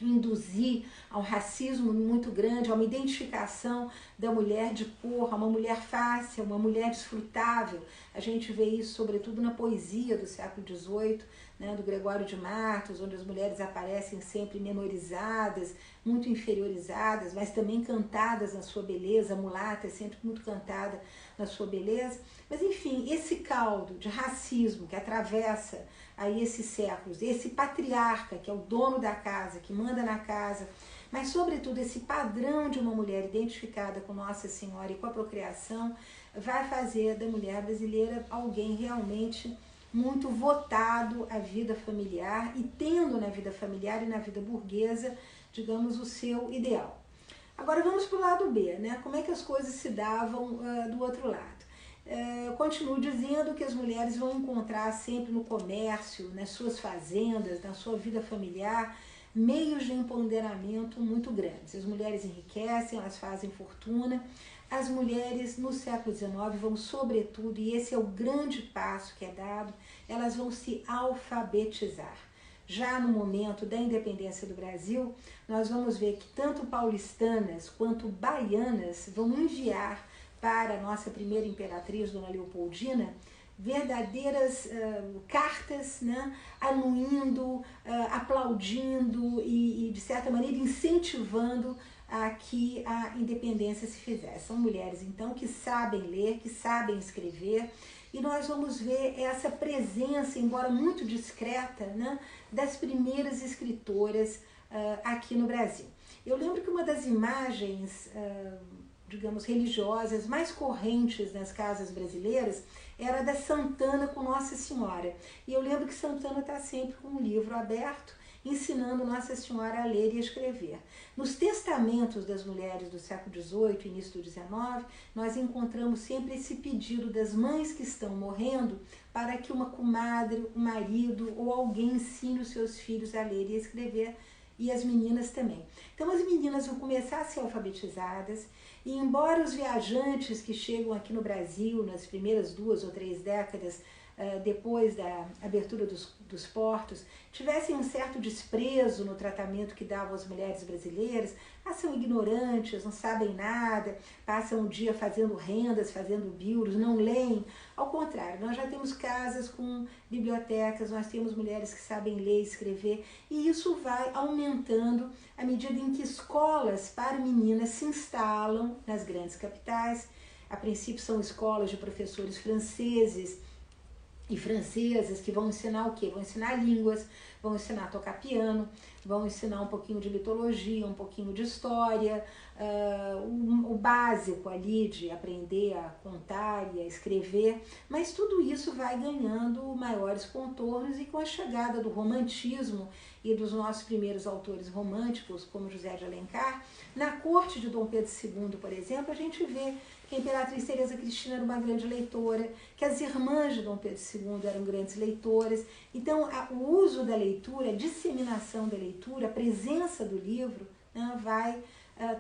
induzir a um racismo muito grande, a uma identificação da mulher de cor, a uma mulher fácil, uma mulher desfrutável. A gente vê isso sobretudo na poesia do século XVIII, né, do Gregório de Matos, onde as mulheres aparecem sempre menorizadas, muito inferiorizadas, mas também cantadas na sua beleza. A mulata é sempre muito cantada na sua beleza. Mas enfim, esse caldo de racismo que atravessa aí esses séculos, esse patriarca que é o dono da casa, que manda na casa, mas sobretudo esse padrão de uma mulher identificada com Nossa Senhora e com a procriação, vai fazer da mulher brasileira alguém realmente muito votado à vida familiar e tendo na vida familiar e na vida burguesa, digamos, o seu ideal. Agora vamos para o lado B, né? Como é que as coisas se davam do outro lado? Eu continuo dizendo que as mulheres vão encontrar sempre no comércio, nas suas fazendas, na sua vida familiar, meios de empoderamento muito grandes. As mulheres enriquecem, elas fazem fortuna. As mulheres no século XIX vão, sobretudo, e esse é o grande passo que é dado, elas vão se alfabetizar. Já no momento da independência do Brasil, nós vamos ver que tanto paulistanas quanto baianas vão enviar para a nossa primeira imperatriz, Dona Leopoldina, verdadeiras cartas, né, anuindo, aplaudindo e, de certa maneira, incentivando a que a independência se fizesse. São mulheres, então, que sabem ler, que sabem escrever, e nós vamos ver essa presença, embora muito discreta, né, das primeiras escritoras aqui no Brasil. Eu lembro que uma das imagens, digamos, religiosas mais correntes nas casas brasileiras era da Santana com Nossa Senhora. E eu lembro que Santana está sempre com um livro aberto, ensinando Nossa Senhora a ler e a escrever. Nos testamentos das mulheres do século XVIII, início do XIX, nós encontramos sempre esse pedido das mães que estão morrendo para que uma comadre, um marido ou alguém ensine os seus filhos a ler e a escrever, e as meninas também. Então as meninas vão começar a ser alfabetizadas, e embora os viajantes que chegam aqui no Brasil nas primeiras 2 ou 3 décadas depois da abertura dos portos, tivessem um certo desprezo no tratamento que davam às mulheres brasileiras, são ignorantes, não sabem nada, passam o dia fazendo rendas, fazendo biuros, não leem. Ao contrário, nós já temos casas com bibliotecas, nós temos mulheres que sabem ler e escrever, e isso vai aumentando à medida em que escolas para meninas se instalam nas grandes capitais. A princípio são escolas de professores franceses e francesas que vão ensinar o quê? Vão ensinar línguas, vão ensinar a tocar piano, vão ensinar um pouquinho de mitologia, um pouquinho de história, o básico ali de aprender a contar e a escrever, mas tudo isso vai ganhando maiores contornos, e com a chegada do romantismo e dos nossos primeiros autores românticos, como José de Alencar, na corte de Dom Pedro II, por exemplo, a gente vê que a Imperatriz Teresa Cristina era uma grande leitora, que as irmãs de Dom Pedro II eram grandes leitoras. Então, o uso da leitura, a disseminação da leitura, a presença do livro, né, vai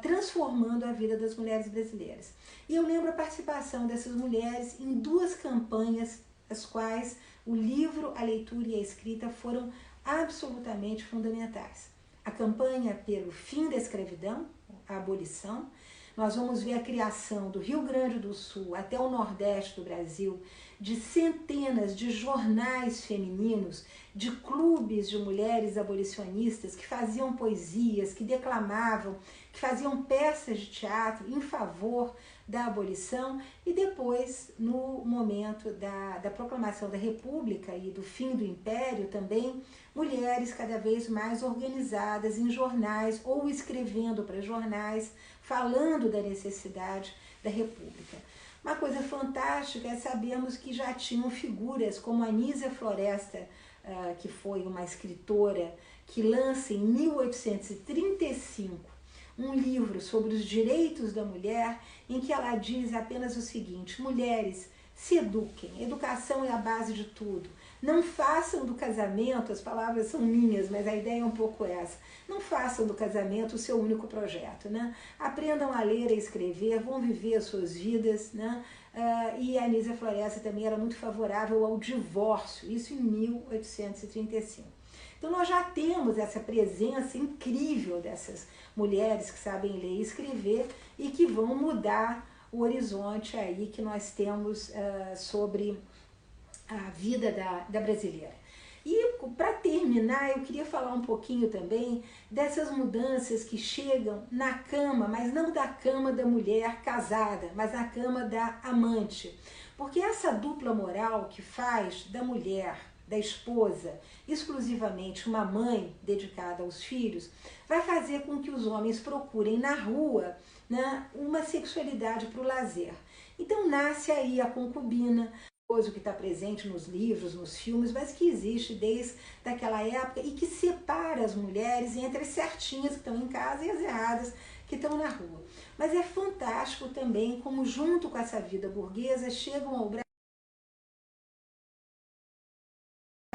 transformando a vida das mulheres brasileiras. E eu lembro a participação dessas mulheres em 2 campanhas, as quais o livro, a leitura e a escrita foram absolutamente fundamentais. A campanha pelo fim da escravidão, a abolição. Nós vamos ver a criação do Rio Grande do Sul até o Nordeste do Brasil de centenas de jornais femininos, de clubes de mulheres abolicionistas que faziam poesias, que declamavam, que faziam peças de teatro em favor da abolição, e depois, no momento da proclamação da República e do fim do Império também, mulheres cada vez mais organizadas em jornais ou escrevendo para jornais, falando da necessidade da República. Uma coisa fantástica é sabermos que já tinham figuras como Anísia Floresta, que foi uma escritora que lança em 1835 um livro sobre os direitos da mulher, em que ela diz apenas o seguinte: mulheres, se eduquem, educação é a base de tudo. Não façam do casamento, as palavras são minhas, mas a ideia é um pouco essa, não façam do casamento o seu único projeto, né? Aprendam a ler e escrever, vão viver as suas vidas, né? E a Anísia Floresta também era muito favorável ao divórcio, isso em 1835. Então nós já temos essa presença incrível dessas mulheres que sabem ler e escrever e que vão mudar o horizonte aí que nós temos sobre a vida da brasileira. E para terminar, terminar, eu queria falar um pouquinho também dessas mudanças que chegam na cama, mas não da cama da mulher casada, mas na cama da amante. Porque essa dupla moral que faz da mulher, da esposa, exclusivamente uma mãe dedicada aos filhos, vai fazer com que os homens procurem na rua, né, uma sexualidade para o lazer. Então nasce aí a concubina, coisa que está presente nos livros, nos filmes, mas que existe desde aquela época e que separa as mulheres entre as certinhas que estão em casa e as erradas que estão na rua. Mas é fantástico também como junto com essa vida burguesa chegam ao Brasil,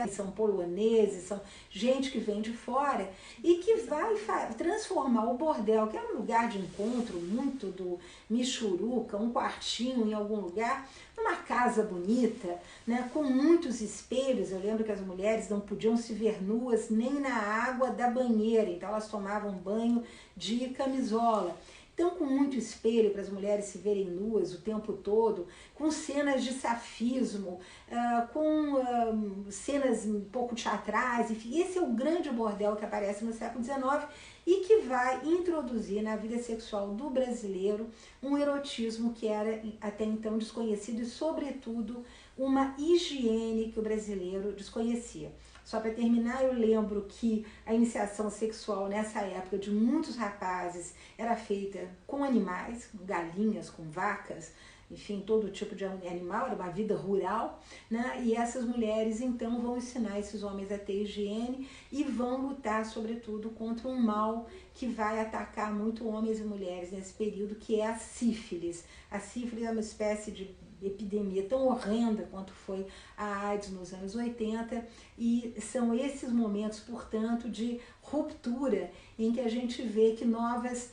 são poloneses, são gente que vem de fora e que vai transformar o bordel, que é um lugar de encontro muito do michuruca, um quartinho em algum lugar, numa casa bonita, né, com muitos espelhos. Eu lembro que as mulheres não podiam se ver nuas nem na água da banheira, então elas tomavam banho de camisola. Então, com muito espelho para as mulheres se verem nuas o tempo todo, com cenas de safismo, com cenas um pouco teatrais, enfim, esse é o grande bordel que aparece no século XIX e que vai introduzir na vida sexual do brasileiro um erotismo que era até então desconhecido e, sobretudo, uma higiene que o brasileiro desconhecia. Só para terminar, eu lembro que a iniciação sexual nessa época de muitos rapazes era feita com animais, com galinhas, com vacas, enfim, todo tipo de animal, era uma vida rural, né? E essas mulheres então vão ensinar esses homens a ter higiene e vão lutar, sobretudo, contra um mal que vai atacar muito homens e mulheres nesse período, que é a sífilis. A sífilis é uma espécie de epidemia tão horrenda quanto foi a AIDS nos anos 80, e são esses momentos, portanto, de ruptura em que a gente vê que novas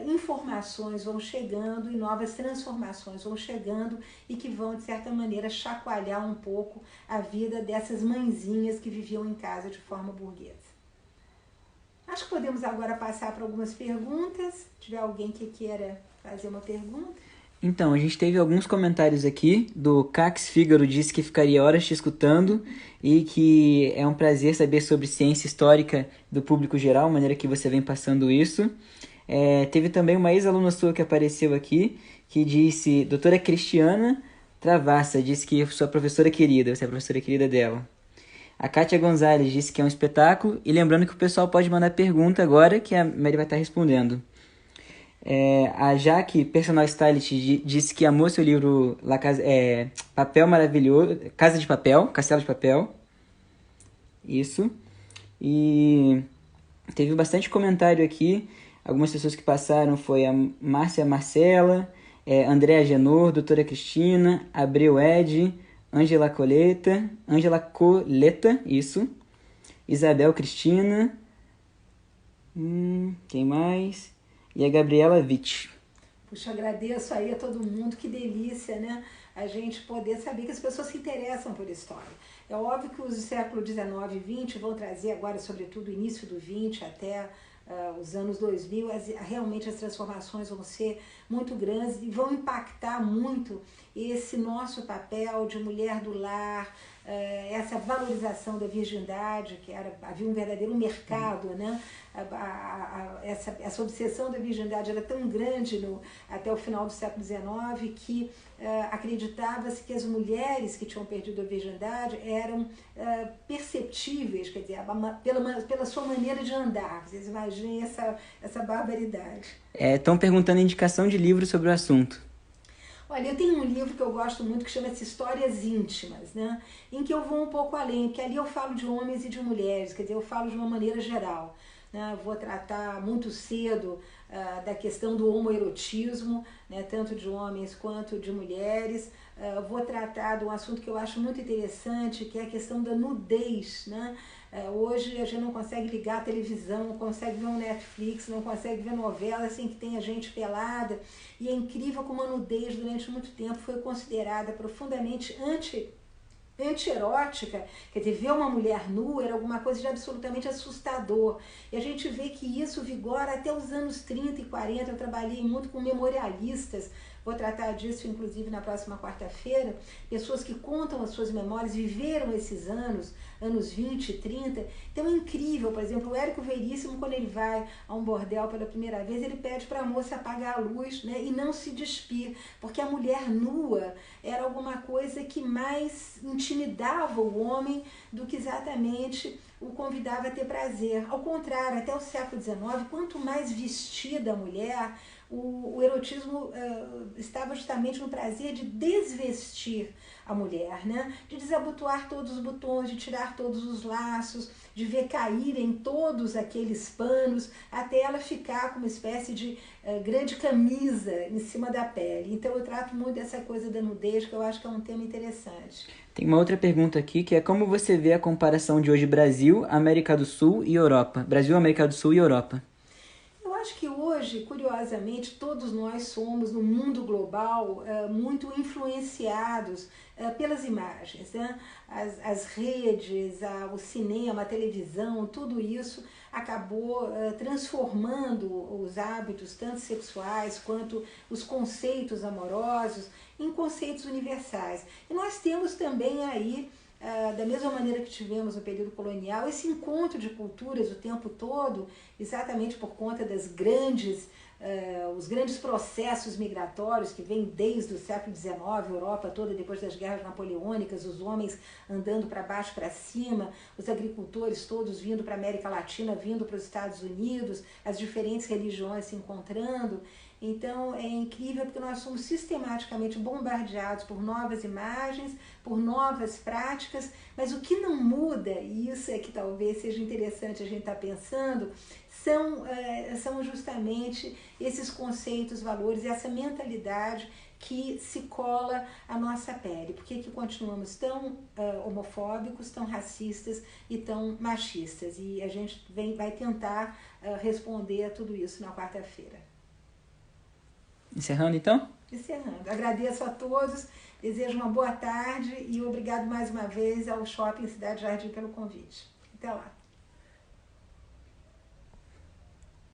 informações vão chegando e novas transformações vão chegando e que vão, de certa maneira, chacoalhar um pouco a vida dessas mãezinhas que viviam em casa de forma burguesa. Acho que podemos agora passar para algumas perguntas. Se tiver alguém que queira fazer uma pergunta. Então, a gente teve alguns comentários aqui, do Cax Fígaro disse que ficaria horas te escutando e que é um prazer saber sobre ciência histórica do público geral, a maneira que você vem passando isso. Teve também uma ex-aluna sua que apareceu aqui, que disse, doutora Cristiana Travassa, disse que sua professora querida, você é a professora querida dela. A Kátia Gonzalez disse que é um espetáculo, e lembrando que o pessoal pode mandar pergunta agora, que a Mary vai estar respondendo. A Jaque, personal stylist, disse que amou seu livro Papel Maravilhoso, Casa de Papel, Castelo de Papel. Isso. E teve bastante comentário aqui. Algumas pessoas que passaram foi a Márcia Marcela, Andréa Genor, doutora Cristina, Abreu Ed, Ângela Coleta, isso. Isabel Cristina. Quem mais? E a Gabriela Witt. Puxa, agradeço aí a todo mundo, que delícia, né? A gente poder saber que as pessoas se interessam por história. É óbvio que os séculos XIX e XX vão trazer agora, sobretudo, o início do XX até os anos 2000, realmente as transformações vão ser muito grandes e vão impactar muito esse nosso papel de mulher do lar, essa valorização da virgindade, que havia um verdadeiro mercado, né? Essa obsessão da virgindade era tão grande até o final do século XIX que acreditava-se que as mulheres que tinham perdido a virgindade eram perceptíveis, quer dizer, pela sua maneira de andar. Vocês imaginem essa barbaridade. Estão perguntando indicação de livro sobre o assunto. Olha, eu tenho um livro que eu gosto muito que chama-se Histórias Íntimas, né? Em que eu vou um pouco além, porque ali eu falo de homens e de mulheres, quer dizer, eu falo de uma maneira geral. Né? Vou tratar muito cedo da questão do homoerotismo, né? Tanto de homens quanto de mulheres. Vou tratar de um assunto que eu acho muito interessante, que é a questão da nudez, né? Hoje a gente não consegue ligar a televisão, não consegue ver um Netflix, não consegue ver novela sem que tenha gente pelada. E é incrível como a nudez durante muito tempo foi considerada profundamente antierótica, quer dizer, ver uma mulher nua era alguma coisa de absolutamente assustador. E a gente vê que isso vigora até os anos 30 e 40. Eu trabalhei muito com memorialistas vou tratar disso inclusive na próxima quarta-feira, pessoas que contam as suas memórias, viveram esses anos 20, 30, então é incrível. Por exemplo, o Érico Veríssimo, quando ele vai a um bordel pela primeira vez, ele pede para a moça apagar a luz, né, e não se despir, porque a mulher nua era alguma coisa que mais intimidava o homem do que exatamente o convidava a ter prazer. Ao contrário, até o século XIX, quanto mais vestida a mulher, o erotismo estava justamente no prazer de desvestir a mulher, né? De desabotoar todos os botões, de tirar todos os laços, de ver caírem todos aqueles panos, até ela ficar com uma espécie de grande camisa em cima da pele. Então eu trato muito dessa coisa da nudez, que eu acho que é um tema interessante. Tem uma outra pergunta aqui, que é como você vê a comparação de hoje Brasil, América do Sul e Europa? Brasil, América do Sul e Europa. Eu acho que hoje, curiosamente, todos nós somos, no mundo global, muito influenciados pelas imagens, né? As redes, o cinema, a televisão, tudo isso acabou transformando os hábitos, tanto sexuais quanto os conceitos amorosos, em conceitos universais. E nós temos também aí, da mesma maneira que tivemos no período colonial, esse encontro de culturas o tempo todo, exatamente por conta das os grandes processos migratórios que vêm desde o século XIX, a Europa toda, depois das guerras napoleônicas, os homens andando para baixo, para cima, os agricultores todos vindo para a América Latina, vindo para os Estados Unidos, as diferentes religiões se encontrando. Então é incrível porque nós somos sistematicamente bombardeados por novas imagens, por novas práticas, mas o que não muda, e isso é que talvez seja interessante a gente estar pensando, são justamente esses conceitos, valores, essa mentalidade que se cola à nossa pele. Por que continuamos tão homofóbicos, tão racistas e tão machistas? E a gente vai tentar responder a tudo isso na quarta-feira. Encerrando então? Encerrando. Agradeço a todos, desejo uma boa tarde e obrigado mais uma vez ao Shopping Cidade Jardim pelo convite. Até lá.